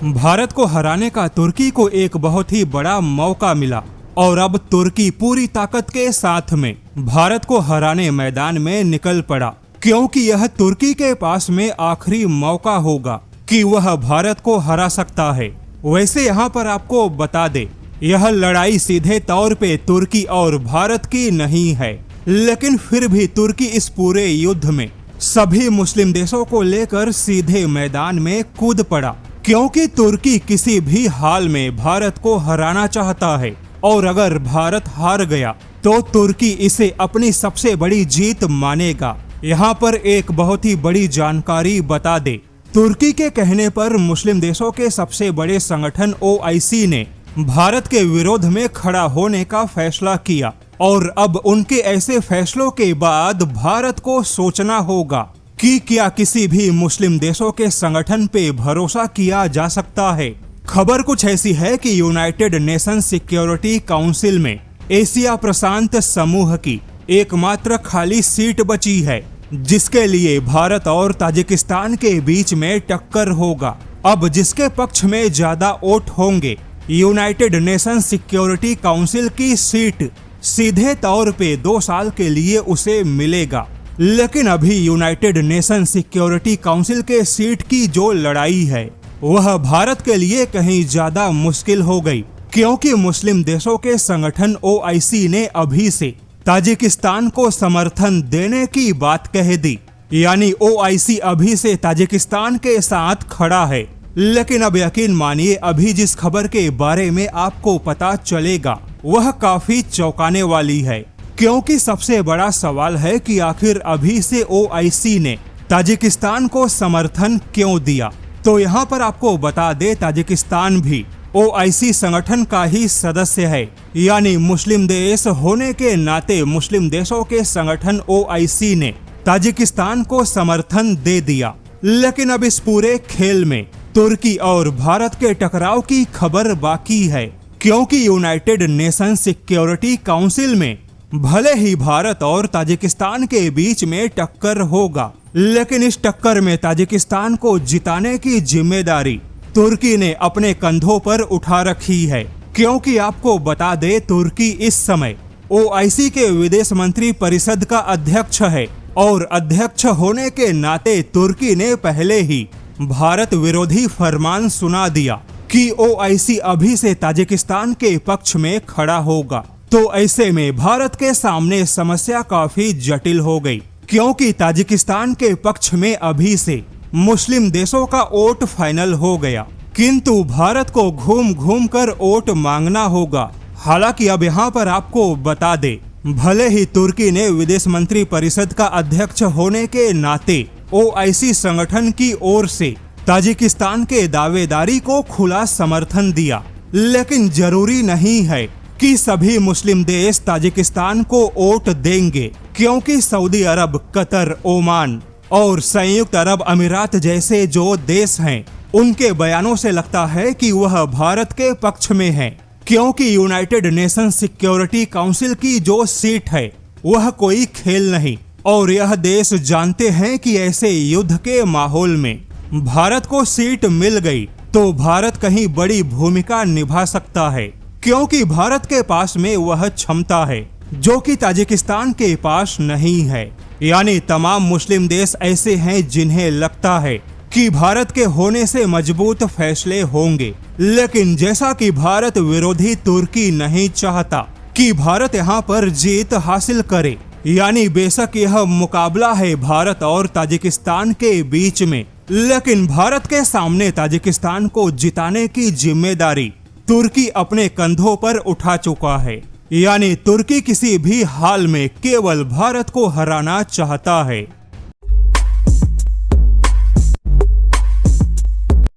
भारत को हराने का तुर्की को एक बहुत ही बड़ा मौका मिला और अब तुर्की पूरी ताकत के साथ में भारत को हराने मैदान में निकल पड़ा, क्योंकि यह तुर्की के पास में आखिरी मौका होगा कि वह भारत को हरा सकता है। वैसे यहाँ पर आपको बता दे, यह लड़ाई सीधे तौर पे तुर्की और भारत की नहीं है, लेकिन फिर भी तुर्की इस पूरे युद्ध में सभी मुस्लिम देशों को लेकर सीधे मैदान में कूद पड़ा, क्योंकि तुर्की किसी भी हाल में भारत को हराना चाहता है और अगर भारत हार गया तो तुर्की इसे अपनी सबसे बड़ी जीत मानेगा। यहाँ पर एक बहुत ही बड़ी जानकारी बता दे, तुर्की के कहने पर मुस्लिम देशों के सबसे बड़े संगठन OIC ने भारत के विरोध में खड़ा होने का फैसला किया और अब उनके ऐसे फैसलों के बाद भारत को सोचना होगा कि क्या किसी भी मुस्लिम देशों के संगठन पे भरोसा किया जा सकता है। खबर कुछ ऐसी है कि यूनाइटेड नेशन सिक्योरिटी काउंसिल में एशिया प्रशांत समूह की एकमात्र खाली सीट बची है, जिसके लिए भारत और ताजिकिस्तान के बीच में टक्कर होगा। अब जिसके पक्ष में ज्यादा वोट होंगे, यूनाइटेड नेशन सिक्योरिटी काउंसिल की सीट सीधे तौर पे 2 साल के लिए उसे मिलेगा। लेकिन अभी यूनाइटेड नेशन सिक्योरिटी काउंसिल के सीट की जो लड़ाई है वह भारत के लिए कहीं ज्यादा मुश्किल हो गई, क्योंकि मुस्लिम देशों के संगठन OIC ने अभी से ताजिकिस्तान को समर्थन देने की बात कह दी। यानी OIC अभी से ताजिकिस्तान के साथ खड़ा है। लेकिन अब यकीन मानिए, अभी जिस खबर के बारे में आपको पता चलेगा वह काफी चौंकाने वाली है, क्योंकि सबसे बड़ा सवाल है कि आखिर अभी से OIC ने ताजिकिस्तान को समर्थन क्यों दिया। तो यहाँ पर आपको बता दे, ताजिकिस्तान भी OIC संगठन का ही सदस्य है, यानी मुस्लिम देश होने के नाते मुस्लिम देशों के संगठन OIC ने ताजिकिस्तान को समर्थन दे दिया। लेकिन अब इस पूरे खेल में तुर्की और भारत के टकराव की खबर बाकी है, क्योंकि यूनाइटेड नेशन सिक्योरिटी काउंसिल में भले ही भारत और ताजिकिस्तान के बीच में टक्कर होगा, लेकिन इस टक्कर में ताजिकिस्तान को जिताने की जिम्मेदारी तुर्की ने अपने कंधों पर उठा रखी है। क्योंकि आपको बता दे, तुर्की इस समय OIC के विदेश मंत्री परिषद का अध्यक्ष है और अध्यक्ष होने के नाते तुर्की ने पहले ही भारत विरोधी फरमान सुना दिया कि OIC अभी से ताजिकिस्तान के पक्ष में खड़ा होगा। तो ऐसे में भारत के सामने समस्या काफी जटिल हो गई, क्योंकि ताजिकिस्तान के पक्ष में अभी से मुस्लिम देशों का वोट फाइनल हो गया, किंतु भारत को घूम घूम कर वोट मांगना होगा। हालांकि अब यहाँ पर आपको बता दे, भले ही तुर्की ने विदेश मंत्री परिषद का अध्यक्ष होने के नाते OIC संगठन की ओर से ताजिकिस्तान के दावेदारी को खुला समर्थन दिया, लेकिन जरूरी नहीं है कि सभी मुस्लिम देश ताजिकिस्तान को वोट देंगे, क्योंकि सऊदी अरब, कतर, ओमान और संयुक्त अरब अमीरात जैसे जो देश हैं, उनके बयानों से लगता है कि वह भारत के पक्ष में है, क्योंकि यूनाइटेड नेशन सिक्योरिटी काउंसिल की जो सीट है वह कोई खेल नहीं और यह देश जानते हैं कि ऐसे युद्ध के माहौल में भारत को सीट मिल गई तो भारत कहीं बड़ी भूमिका निभा सकता है, क्योंकि भारत के पास में वह क्षमता है जो कि ताजिकिस्तान के पास नहीं है। यानी तमाम मुस्लिम देश ऐसे हैं जिन्हें लगता है कि भारत के होने से मजबूत फैसले होंगे, लेकिन जैसा कि भारत विरोधी तुर्की नहीं चाहता कि भारत यहाँ पर जीत हासिल करे, यानी बेशक यह मुकाबला है भारत और ताजिकिस्तान के बीच में, लेकिन भारत के सामने ताजिकिस्तान को जिताने की जिम्मेदारी तुर्की अपने कंधों पर उठा चुका है। यानी तुर्की किसी भी हाल में केवल भारत को हराना चाहता है।